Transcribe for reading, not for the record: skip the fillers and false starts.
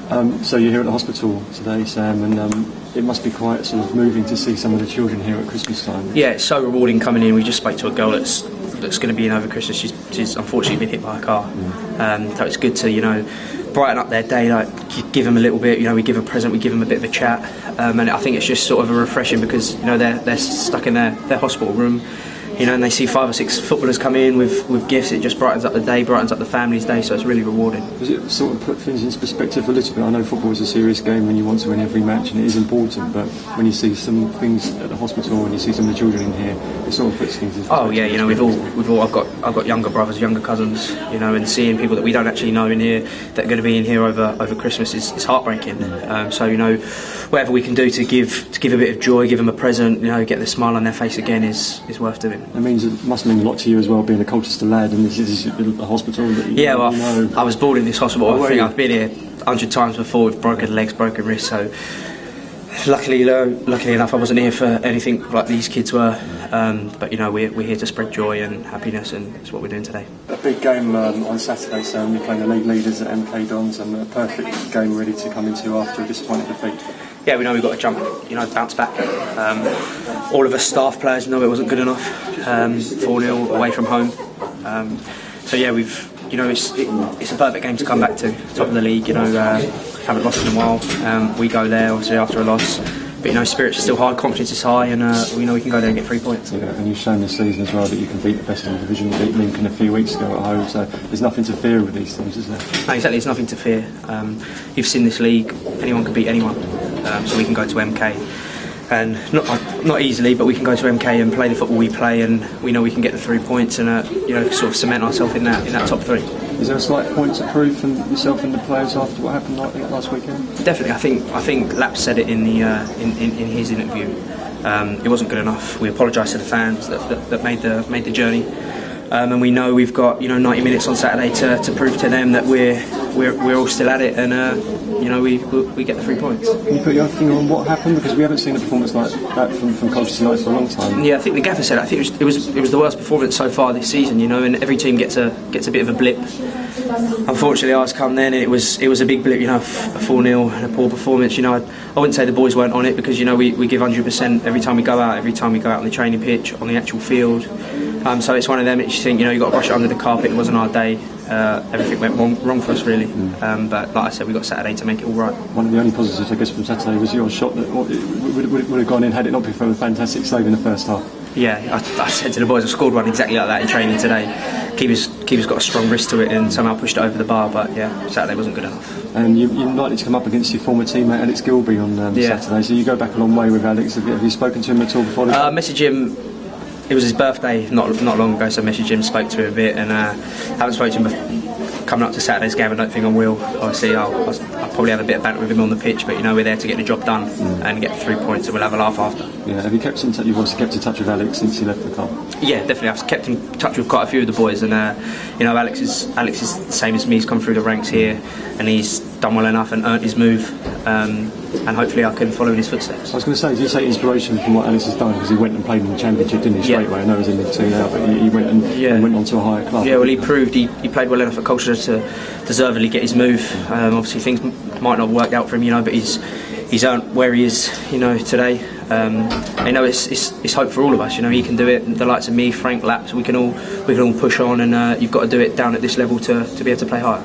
So you're here at the hospital today, Sam, and it must be quite sort of moving to see some of the children here at Christmas time. Yeah, it's so rewarding coming in. We just spoke to a girl that's going to be in over Christmas. She's unfortunately been hit by a car. So it's good to, brighten up their day, like give them a little bit, we give a present, we give them a bit of a chat, and I think it's just sort of a refreshing because they're stuck in their hospital room, and they see 5 or 6 footballers come in with gifts. It just brightens up the day, brightens up the family's day, so it's really rewarding. Does it sort of put things into perspective a little bit? I know football is a serious game when you want to win every match, and it is important, but when you see some things at the hospital and you see some of the children in here, it sort of puts things into perspective. Oh yeah, we've all I've got younger brothers, younger cousins, and seeing people that we don't actually know in here that are going to be in here over Christmas is heartbreaking. So whatever we can do to give a bit of joy, give them a present, get the smile on their face again is worth doing. It must mean a lot to you as well, being a Colchester lad, and this is a hospital that I was born in this hospital. I think I've been here 100 times before with broken legs, broken wrists, so luckily enough I wasn't here for anything like these kids were, but we're here to spread joy and happiness, and it's what we're doing today. A big game on Saturday, Sam. You're playing the league leaders at MK Dons, and a perfect game ready to come into after a disappointing defeat. Yeah, we know we've got to jump, bounce back. All of us staff players know it wasn't good enough. 4-0 away from home. So yeah, it's a perfect game to come back to. Top of the league, haven't lost in a while. We go there obviously after a loss, but spirits are still high, confidence is high, and we know we can go there and get 3 points. Yeah, and you've shown this season as well that you can beat the best in the division. You beat Lincoln a few weeks ago at home, so there's nothing to fear with these things, is there? No, exactly, there's nothing to fear. You've seen this league, anyone can beat anyone, so we can go to MK. And not easily, but we can go to MK and play the football we play, and we know we can get the 3 points and sort of cement ourselves in that top 3. Is there a slight point to prove from yourself and the players after what happened last weekend? Definitely, I think Lapp said it in his interview. It wasn't good enough. We apologise to the fans that made the journey, and we know we've got 90 minutes on Saturday to prove to them that we're all still at it, and we get the 3 points. Can you put your finger on what happened, because we haven't seen a performance like that from Colchester United for a long time? Yeah, I think the gaffer said I think it was the worst performance so far this season. And every team gets a bit of a blip. Unfortunately, ours come then, and it was a big blip. A 4-0 and a poor performance. I wouldn't say the boys weren't on it, because we give 100% every time we go out on the training pitch, on the actual field. So it's one of them that you think you've got to brush it under the carpet. It wasn't our day. Everything went wrong for us really. But like I said, we got Saturday to make it all right. One of the only positives I guess from Saturday was your shot that would have gone in had it not been for a fantastic save in the first half. Yeah, I said to the boys, I scored one exactly like that in training today. Keeper's got a strong wrist to it and somehow pushed it over the bar, but yeah, Saturday wasn't good enough. And you're likely to come up against your former teammate Alex Gilby on Saturday, so you go back a long way with Alex. Have you spoken to him at all before? Message him. It was his birthday not long ago, so I messaged him, spoke to him a bit, and haven't spoken to him coming up to Saturday's game. I don't think I will. Obviously, I'll probably have a bit of banter with him on the pitch, but we're there to get the job done and get 3 points, and we'll have a laugh after. Yeah, have you kept in touch? You've obviously kept in touch with Alex since he left the club. Yeah, definitely. I've kept in touch with quite a few of the boys, and Alex is the same as me. He's come through the ranks here, and he's done well enough and earned his move. And hopefully I can follow in his footsteps. I was going to say, did you take inspiration from what Alex has done? Because he went and played in the Championship, didn't he, straight away? I know he's in League 2 now, but he went and went on to a higher club. Yeah, well, he proved he played well enough at Colchester to deservedly get his move. Obviously things might not have worked out for him, but he's earned where he is, today. It's hope for all of us. He can do it. The likes of me, Frank, Lapp, we can all push on, and you've got to do it down at this level to be able to play higher.